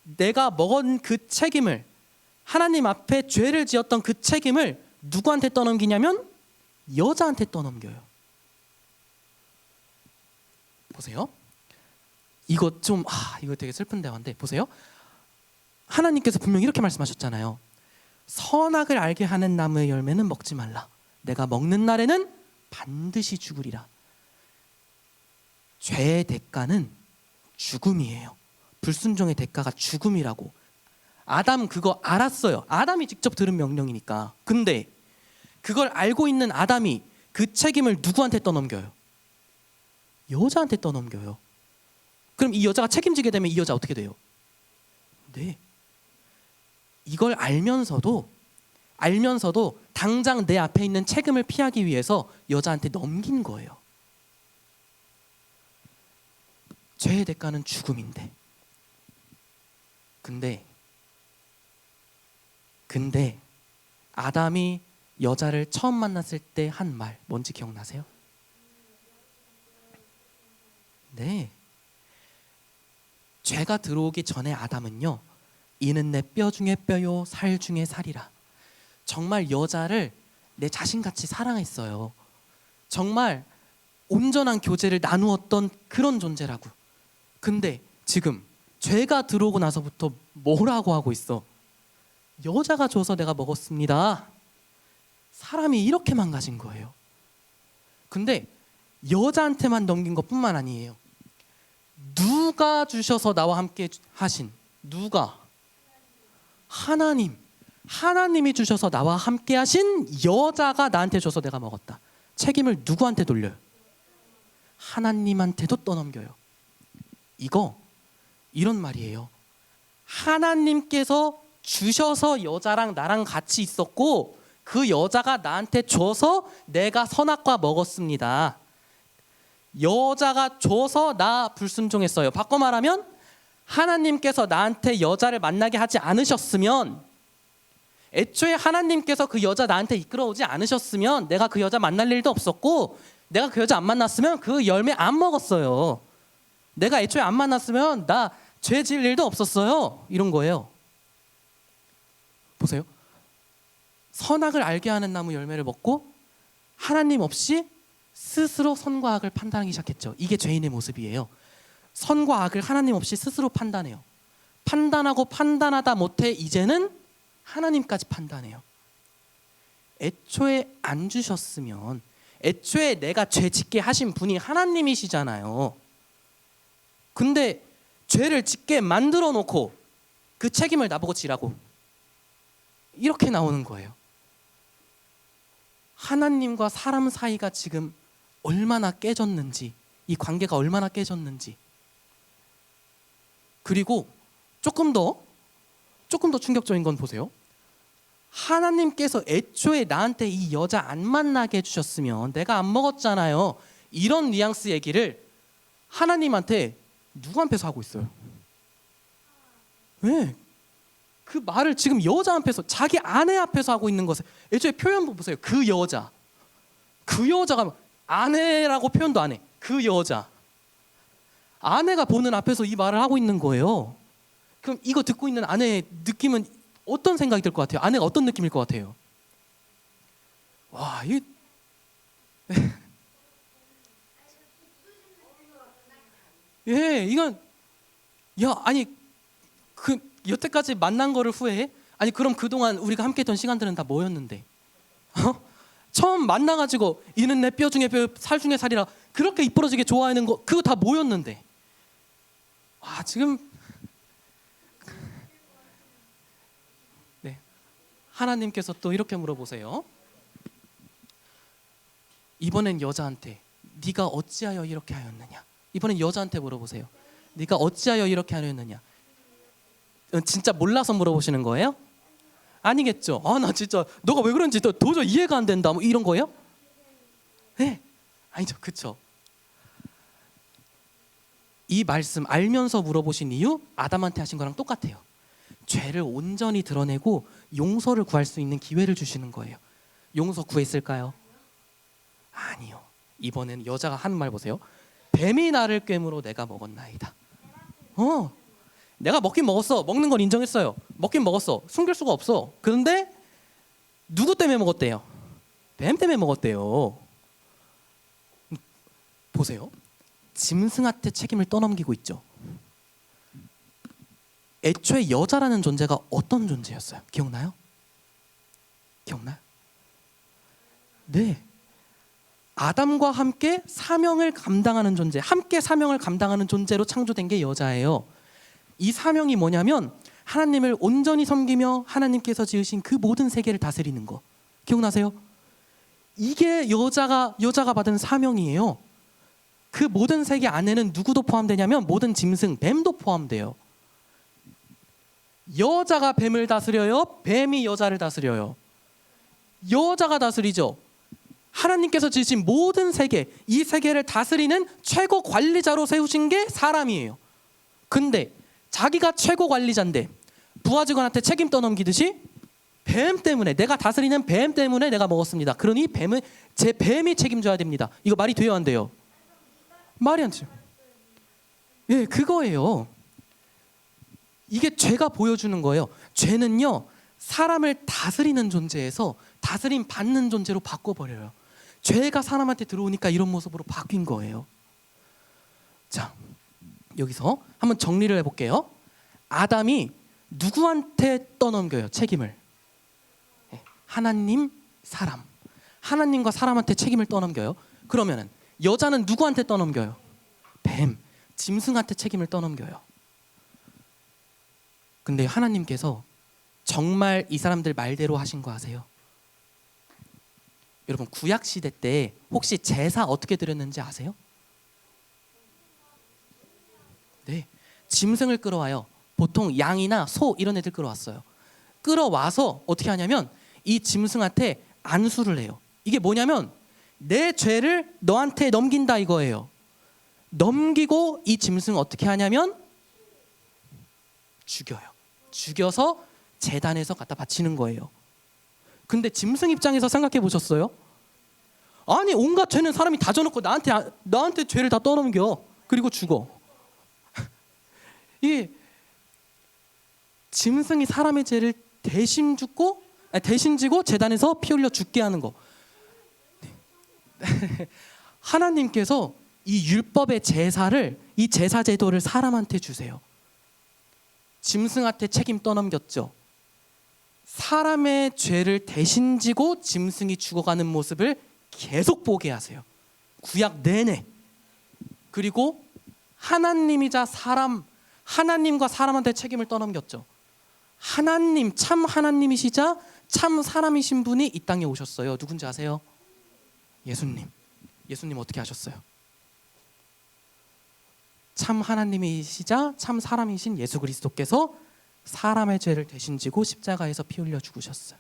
[SPEAKER 3] 내가 먹은 그 책임을, 하나님 앞에 죄를 지었던 그 책임을 누구한테 떠넘기냐면 여자한테 떠넘겨요. 보세요. 이거 되게 슬픈 대화인데 보세요. 하나님께서 분명히 이렇게 말씀하셨잖아요. 선악을 알게 하는 나무의 열매는 먹지 말라. 내가 먹는 날에는 반드시 죽으리라. 죄의 대가는 죽음이에요. 불순종의 대가가 죽음이라고. 아담 그거 알았어요. 아담이 직접 들은 명령이니까. 근데 그걸 알고 있는 아담이 그 책임을 누구한테 떠넘겨요? 여자한테 떠넘겨요. 그럼 이 여자가 책임지게 되면 이 여자 어떻게 돼요? 네. 이걸 알면서도 당장 내 앞에 있는 책임을 피하기 위해서 여자한테 넘긴 거예요. 죄의 대가는 죽음인데. 근데 아담이 여자를 처음 만났을 때 한 말 뭔지 기억나세요? 네. 죄가 들어오기 전에 아담은요, 이는 내 뼈 중에 뼈요 살 중에 살이라. 정말 여자를 내 자신같이 사랑했어요. 정말 온전한 교제를 나누었던 그런 존재라고. 근데 지금 죄가 들어오고 나서부터 뭐라고 하고 있어? 여자가 줘서 내가 먹었습니다. 사람이 이렇게 망가진 거예요. 근데 여자한테만 넘긴 것뿐만 아니에요. 누가 주셔서 나와 함께 하신, 누가? 하나님이 주셔서 나와 함께 하신 여자가 나한테 줘서 내가 먹었다. 책임을 누구한테 돌려요? 하나님한테도 떠넘겨요. 이거 이런 말이에요. 하나님께서 주셔서 여자랑 나랑 같이 있었고 그 여자가 나한테 줘서 내가 선악과 먹었습니다. 여자가 줘서 나 불순종했어요. 바꿔 말하면 하나님께서 나한테 여자를 만나게 하지 않으셨으면, 애초에 하나님께서 그 여자 나한테 이끌어오지 않으셨으면 내가 그 여자 만날 일도 없었고, 내가 그 여자 안 만났으면 그 열매 안 먹었어요. 내가 애초에 안 만났으면 나 죄 지을 일도 없었어요. 이런 거예요. 보세요. 선악을 알게 하는 나무 열매를 먹고 하나님 없이 스스로 선과 악을 판단하기 시작했죠. 이게 죄인의 모습이에요. 선과 악을 하나님 없이 스스로 판단해요. 판단하고 판단하다 못해 이제는 하나님까지 판단해요. 애초에 안 주셨으면, 애초에 내가 죄 짓게 하신 분이 하나님이시잖아요. 근데 죄를 짓게 만들어 놓고 그 책임을 나보고 지라고, 이렇게 나오는 거예요. 하나님과 사람 사이가 지금 얼마나 깨졌는지, 이 관계가 얼마나 깨졌는지. 그리고 조금 더 충격적인 건 보세요. 하나님께서 애초에 나한테 이 여자 안 만나게 해주셨으면 내가 안 먹었잖아요. 이런 뉘앙스 얘기를 하나님한테 누구 앞에서 하고 있어요? 왜? 그 말을 지금 여자 앞에서, 자기 아내 앞에서 하고 있는 것을, 애초에 표현 보세요. 그 여자가 아내라고 표현도 안 해. 그 여자, 아내가 보는 앞에서 이 말을 하고 있는 거예요. 그럼 이거 듣고 있는 아내의 느낌은 어떤 생각이 들 것 같아요? 아내가 어떤 느낌일 것 같아요? 와, 이 예, 이건, 야, 아니 그 여태까지 만난 거를 후회해? 아니 그럼 그동안 우리가 함께했던 시간들은 다 뭐였는데? 처음 만나가지고 이는 내 뼈 중에 뼈, 살 중에 살이라 그렇게 이뻐지게 좋아하는 거, 그거 다 뭐였는데? 아, 지금 네, 하나님께서 또 이렇게 물어보세요. 이번엔 여자한테 네가 어찌하여 이렇게 하였느냐? 이번엔 여자한테 물어보세요. 네가 어찌하여 이렇게 하였느냐? 진짜 몰라서 물어보시는 거예요? 아니겠죠. 아, 나 진짜 너가 왜 그런지 도저히 이해가 안 된다, 뭐 이런 거예요? 네, 아니죠. 그쵸. 이 말씀 알면서 물어보신 이유 아담한테 하신 거랑 똑같아요. 죄를 온전히 드러내고 용서를 구할 수 있는 기회를 주시는 거예요. 용서 구했을까요? 아니요. 이번에는 여자가 하는 말 보세요. 뱀이 나를 꿰므로 내가 먹었나이다. 내가 먹긴 먹었어. 먹는 건 인정했어요. 먹긴 먹었어. 숨길 수가 없어. 그런데 누구 때문에 먹었대요? 뱀 때문에 먹었대요. 보세요. 짐승한테 책임을 떠넘기고 있죠. 애초에 여자라는 존재가 어떤 존재였어요? 기억나요? 기억나요? 네. 아담과 함께 사명을 감당하는 존재, 함께 사명을 감당하는 존재로 창조된 게 여자예요. 이 사명이 뭐냐면 하나님을 온전히 섬기며 하나님께서 지으신 그 모든 세계를 다스리는 거. 기억나세요? 이게 여자가 받은 사명이에요. 그 모든 세계 안에는 누구도 포함되냐면 모든 짐승, 뱀도 포함돼요. 여자가 뱀을 다스려요? 뱀이 여자를 다스려요? 여자가 다스리죠. 하나님께서 지으신 모든 세계, 이 세계를 다스리는 최고 관리자로 세우신 게 사람이에요. 근데 자기가 최고 관리자인데 부하직원한테 책임 떠넘기듯이 뱀 때문에, 내가 다스리는 뱀 때문에 내가 먹었습니다. 그러니 제 뱀이 책임져야 됩니다. 이거 말이 돼요, 안 돼요? 말이 안 돼요. 예, 그거예요. 이게 죄가 보여주는 거예요. 죄는요, 사람을 다스리는 존재에서 다스림 받는 존재로 바꿔버려요. 죄가 사람한테 들어오니까 이런 모습으로 바뀐 거예요. 자, 여기서 한번 정리를 해볼게요. 아담이 누구한테 떠넘겨요, 책임을? 하나님, 사람. 하나님과 사람한테 책임을 떠넘겨요. 그러면은 여자는 누구한테 떠넘겨요? 뱀, 짐승한테 책임을 떠넘겨요. 근데 하나님께서 정말 이 사람들 말대로 하신 거 아세요? 여러분, 구약 시대 때 혹시 제사 어떻게 드렸는지 아세요? 네, 짐승을 끌어와요. 보통 양이나 소 이런 애들 끌어왔어요. 끌어와서 어떻게 하냐면 이 짐승한테 안수를 해요. 이게 뭐냐면 내 죄를 너한테 넘긴다 이거예요. 넘기고 이 짐승 어떻게 하냐면 죽여요. 죽여서 제단에서 갖다 바치는 거예요. 근데 짐승 입장에서 생각해 보셨어요? 아니 온갖 죄는 사람이 다 져놓고 나한테 죄를 다 떠넘겨. 그리고 죽어. 이게 짐승이 사람의 죄를 대신 지고 제단에서 피 흘려 죽게 하는 거. 하나님께서 이 율법의 제사를, 이 제사 제도를 사람한테 주세요. 짐승한테 책임 떠넘겼죠. 사람의 죄를 대신 지고 짐승이 죽어가는 모습을 계속 보게 하세요. 구약 내내. 그리고 하나님이자 사람, 하나님과 사람한테 책임을 떠넘겼죠. 하나님, 참 하나님이시자 참 사람이신 분이 이 땅에 오셨어요. 누군지 아세요? 예수님. 예수님 어떻게 하셨어요? 참 하나님이시자 참 사람이신 예수 그리스도께서 사람의 죄를 대신 지고 십자가에서 피 흘려 죽으셨어요.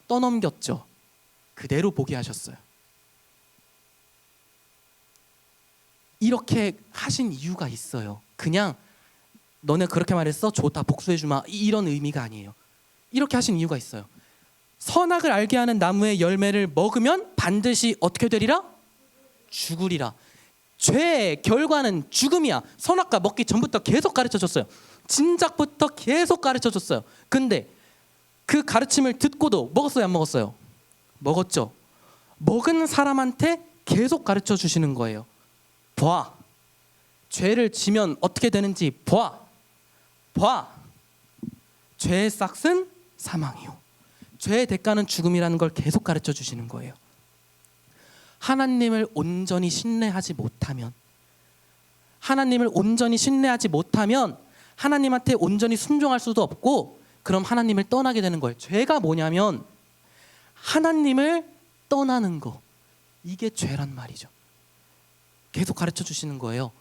[SPEAKER 3] 떠넘겼죠. 그대로 보게 하셨어요. 이렇게 하신 이유가 있어요. 그냥 너네 그렇게 말했어? 좋다, 복수해주마, 이런 의미가 아니에요. 이렇게 하신 이유가 있어요. 선악을 알게 하는 나무의 열매를 먹으면 반드시 어떻게 되리라? 죽으리라. 죄의 결과는 죽음이야. 선악과 먹기 전부터 계속 가르쳐줬어요. 진작부터 계속 가르쳐줬어요. 근데 그 가르침을 듣고도 먹었어요, 안 먹었어요? 먹었죠. 먹은 사람한테 계속 가르쳐 주시는 거예요. 봐. 죄를 지면 어떻게 되는지 봐. 죄의 싹은 사망이요. 죄의 대가는 죽음이라는 걸 계속 가르쳐 주시는 거예요. 하나님을 온전히 신뢰하지 못하면 하나님한테 온전히 순종할 수도 없고, 그럼 하나님을 떠나게 되는 거예요. 죄가 뭐냐면 하나님을 떠나는 거. 이게 죄란 말이죠. 계속 가르쳐 주시는 거예요.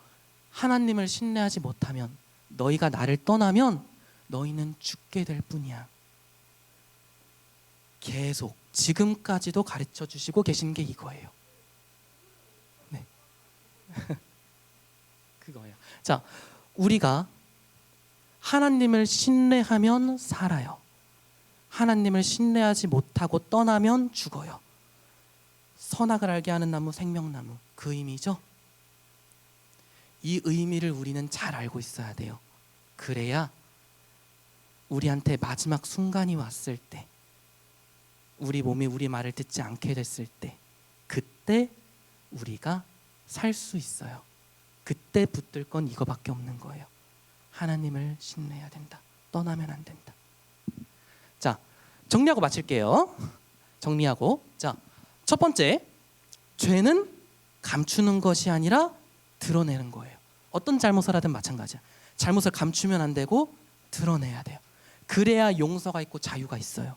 [SPEAKER 3] 하나님을 신뢰하지 못하면, 너희가 나를 떠나면 너희는 죽게 될 뿐이야. 계속 지금까지도 가르쳐 주시고 계신 게 이거예요. 네. 그거예요. 자, 우리가 하나님을 신뢰하면 살아요. 하나님을 신뢰하지 못하고 떠나면 죽어요. 선악을 알게 하는 나무, 생명나무, 그 의미죠. 이 의미를 우리는 잘 알고 있어야 돼요. 그래야 우리한테 마지막 순간이 왔을 때, 우리 몸이 우리 말을 듣지 않게 됐을 때, 그때 우리가 살 수 있어요. 그때 붙들 건 이거밖에 없는 거예요. 하나님을 신뢰해야 된다. 떠나면 안 된다. 자, 정리하고 마칠게요. 자, 첫 번째, 죄는 감추는 것이 아니라 드러내는 거예요. 어떤 잘못을 하든 마찬가지야. 잘못을 감추면 안 되고 드러내야 돼요. 그래야 용서가 있고 자유가 있어요.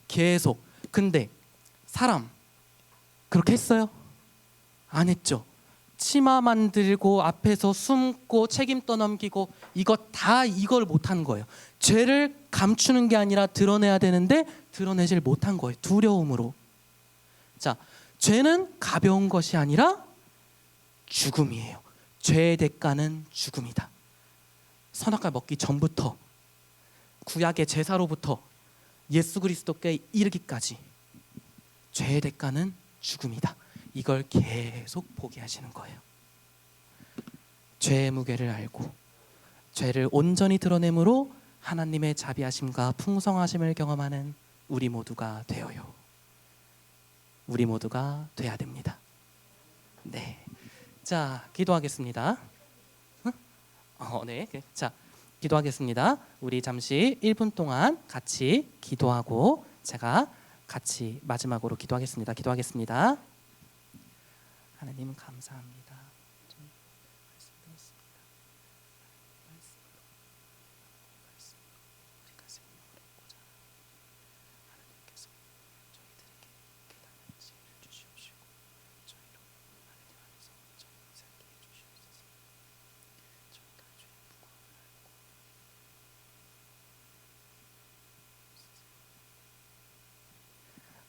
[SPEAKER 3] 계속. 근데 사람 그렇게 했어요? 안 했죠. 치마 만들고 앞에서 숨고 책임 떠넘기고 이걸 못한 거예요. 죄를 감추는 게 아니라 드러내야 되는데 드러내질 못한 거예요. 두려움으로. 자, 죄는 가벼운 것이 아니라 죽음이에요. 죄의 대가는 죽음이다. 선악과 먹기 전부터, 구약의 제사로부터 예수 그리스도께 이르기까지 죄의 대가는 죽음이다. 이걸 계속 보게 하시는 거예요. 죄의 무게를 알고 죄를 온전히 드러내므로 하나님의 자비하심과 풍성하심을 경험하는 우리 모두가 되어요. 우리 모두가 돼야 됩니다. 네. 자, 기도하겠습니다. 네. 자, 기도하겠습니다. 우리 잠시 1분 동안 같이 기도하고 제가 같이 마지막으로 기도하겠습니다. 기도하겠습니다. 하나님 감사합니다.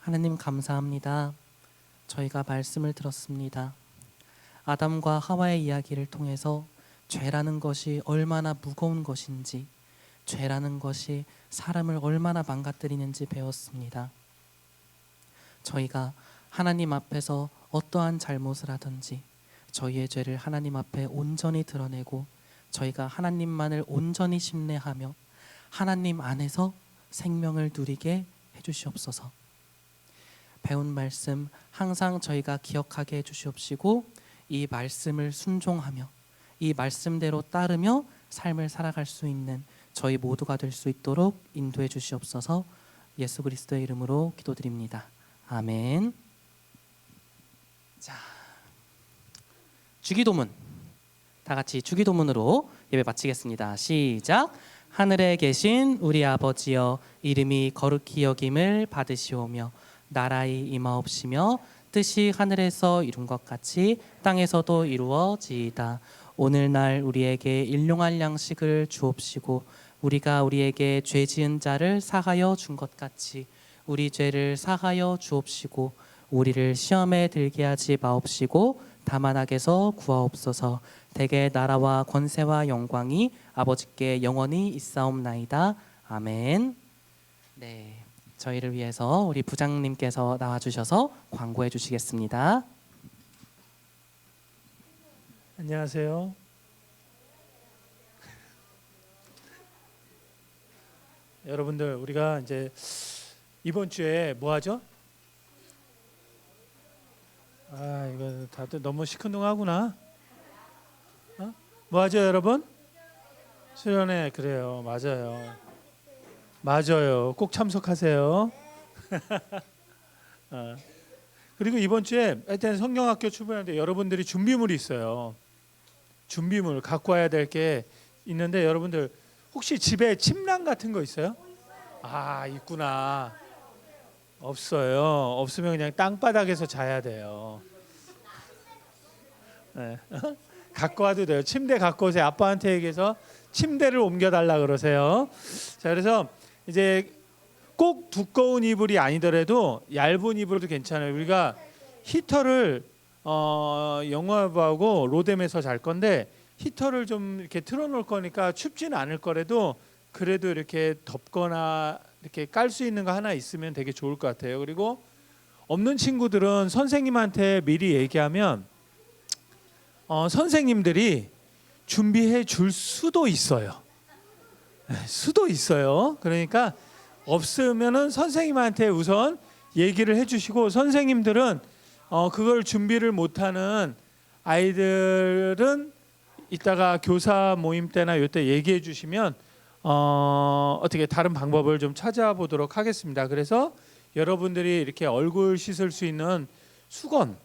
[SPEAKER 3] 하나님 감사합니다. 저희가 말씀을 들었습니다. 아담과 하와의 이야기를 통해서 죄라는 것이 얼마나 무거운 것인지, 죄라는 것이 사람을 얼마나 망가뜨리는지 배웠습니다. 저희가 하나님 앞에서 어떠한 잘못을 하든지 저희의 죄를 하나님 앞에 온전히 드러내고 저희가 하나님만을 온전히 신뢰하며 하나님 안에서 생명을 누리게 해주시옵소서. 배운 말씀 항상 저희가 기억하게 해주시옵시고 이 말씀을 순종하며 이 말씀대로 따르며 삶을 살아갈 수 있는 저희 모두가 될 수 있도록 인도해 주시옵소서. 예수 그리스도의 이름으로 기도드립니다. 아멘. 자, 주기도문 다 같이 주기도문으로 예배 마치겠습니다. 시작. 하늘에 계신 우리 아버지여, 이름이 거룩히 여김을 받으시오며 나라의 임하옵시며 뜻이 하늘에서 이룬 것 같이 땅에서도 이루어지이다. 오늘날 우리에게 일용할 양식을 주옵시고 우리가 우리에게 죄 지은 자를 사하여 준 것 같이 우리 죄를 사하여 주옵시고 우리를 시험에 들게 하지 마옵시고 다만 악에서 구하옵소서. 대개 나라와 권세와 영광이 아버지께 영원히 있사옵나이다. 아멘. 네, 저희를 위해서 우리 부장님께서 나와주셔서 광고해 주시겠습니다.
[SPEAKER 4] 안녕하세요. 여러분들, 우리가 이제 이번 주에 뭐 하죠? 이거 다들 너무 시큰둥하구나. 뭐 하죠, 여러분? 수련회. 그래요, 맞아요. 꼭 참석하세요. 그리고 이번 주에 하여튼 성경학교 출발하는데 여러분들이 준비물이 있어요. 준비물 갖고 와야 될 게 있는데, 여러분들 혹시 집에 침낭 같은 거 있어요? 있구나. 없어요. 없으면 그냥 땅바닥에서 자야 돼요. 네. 갖고 와도 돼요. 침대 갖고 오세요. 아빠한테 얘기해서 침대를 옮겨달라 그러세요. 자, 그래서 이제 꼭 두꺼운 이불이 아니더라도 얇은 이불도 괜찮아요. 우리가 히터를 영화부하고 로뎀에서 잘 건데 히터를 좀 이렇게 틀어놓을 거니까 춥지는 않을 거라도 그래도 이렇게 덮거나 이렇게 깔 수 있는 거 하나 있으면 되게 좋을 것 같아요. 그리고 없는 친구들은 선생님한테 미리 얘기하면 선생님들이 준비해 줄 수도 있어요. 그러니까 없으면은 선생님한테 우선 얘기를 해주시고, 선생님들은 그걸 준비를 못하는 아이들은 이따가 교사 모임 때나 이때 얘기해 주시면 어떻게 다른 방법을 좀 찾아보도록 하겠습니다. 그래서 여러분들이 이렇게 얼굴 씻을 수 있는 수건,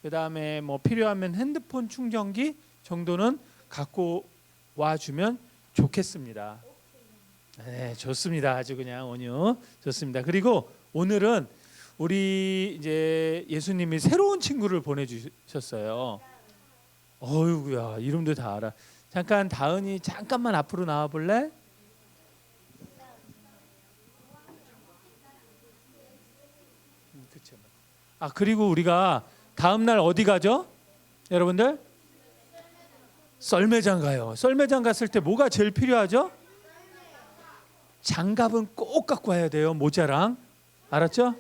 [SPEAKER 4] 그다음에 뭐 필요하면 핸드폰 충전기 정도는 갖고 와주면 좋겠습니다. 네, 좋습니다. 아주 그냥 온유 좋습니다. 그리고 오늘은 우리 이제 예수님이 새로운 친구를 보내주셨어요. 어이구야, 이름도 다 알아. 잠깐 다은이 잠깐만 앞으로 나와 볼래? 그렇죠. 그리고 우리가 다음 날 어디 가죠? 여러분들? 썰매장 가요. 썰매장 갔을 때 뭐가 제일 필요하죠? 장갑은 꼭 갖고 와야 돼요. 모자랑. 알았죠?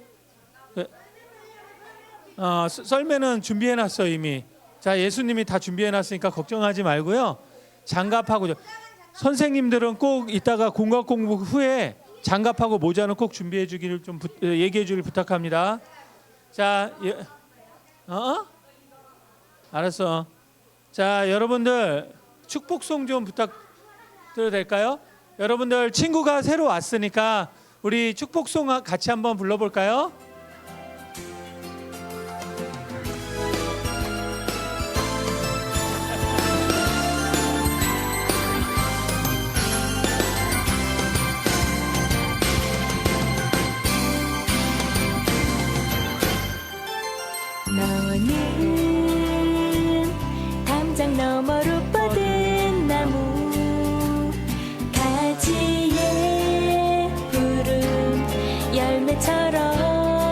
[SPEAKER 4] 썰매는 준비해놨어 이미. 자, 예수님이 다 준비해놨으니까 걱정하지 말고요. 장갑하고 선생님들은 꼭 이따가 공각 공부 후에 장갑하고 모자는 꼭 준비해 주기를 좀 얘기해 주길 부탁합니다. 자, 알았어. 자, 여러분들 축복송 좀 부탁드려도 될까요? 여러분들 친구가 새로 왔으니까 우리 축복송 같이 한번 불러볼까요?
[SPEAKER 5] 너는 담장 너머로 뻗은 나무 가지에 푸른 열매처럼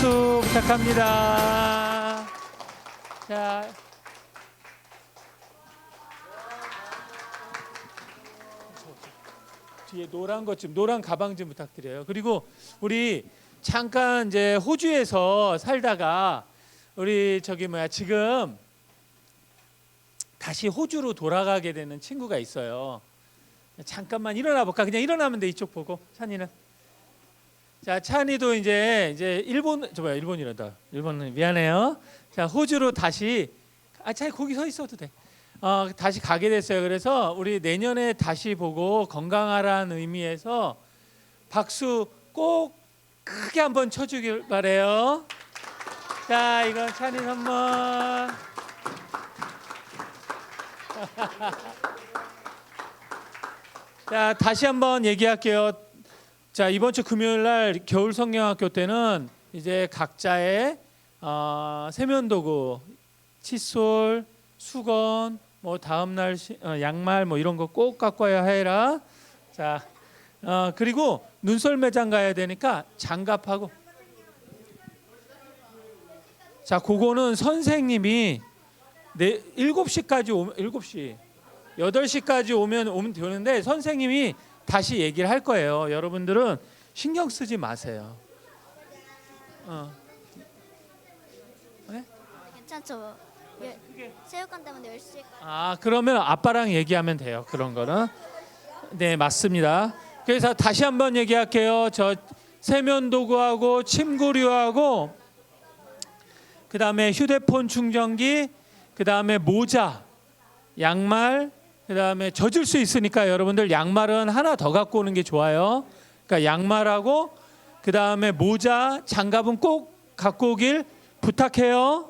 [SPEAKER 4] 박수 부탁합니다. 자, 뒤에 노란 것 좀, 노란 가방 좀 부탁드려요. 그리고 우리 잠깐 이제 호주에서 살다가 우리 지금 다시 호주로 돌아가게 되는 친구가 있어요. 잠깐만 일어나 볼까? 그냥 일어나면 돼. 이쪽 보고. 찬이는. 자, 찬이도 이제 일본이란다. 일본은 미안해요. 자, 호주로 다시 찬이 거기 서 있어도 돼. 다시 가게 됐어요. 그래서 우리 내년에 다시 보고 건강하라는 의미에서 박수 꼭 크게 한번 쳐주길 바래요. 자, 이건 찬이 선물. 자, 다시 한번 얘기할게요. 자, 이번 주 금요일 날 겨울 성경학교 때는 이제 각자의 세면도구, 칫솔, 수건, 뭐 다음 날 양말 뭐 이런 거 꼭 갖고 와야 해라. 자, 그리고 눈썰 매장 가야 되니까 장갑하고. 자, 그거는 선생님이 7시까지 오면 7시 8시까지 오면 되는데 선생님이 다시 얘기를 할 거예요. 여러분들은 신경 쓰지 마세요. 네?
[SPEAKER 6] 괜찮죠? 체육관 때문에 10시.
[SPEAKER 4] 그러면 아빠랑 얘기하면 돼요. 그런 거는. 네, 맞습니다. 그래서 다시 한번 얘기할게요. 저 세면도구하고 침구류하고 그다음에 휴대폰 충전기, 그다음에 모자, 양말, 그다음에 젖을 수 있으니까 여러분들 양말은 하나 더 갖고 오는 게 좋아요. 그러니까 양말하고 그다음에 모자, 장갑은 꼭 갖고 오길 부탁해요.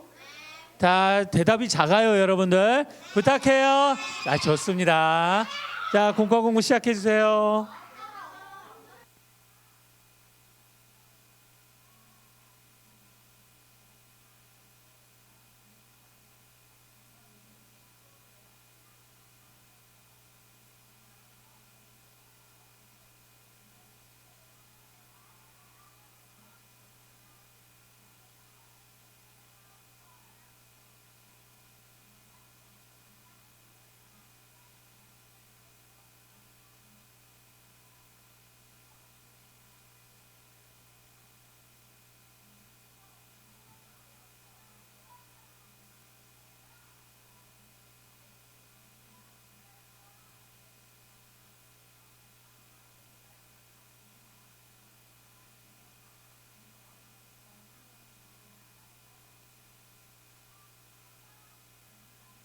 [SPEAKER 4] 다 대답이 작아요, 여러분들. 부탁해요. 좋습니다. 자, 공과공부 시작해 주세요.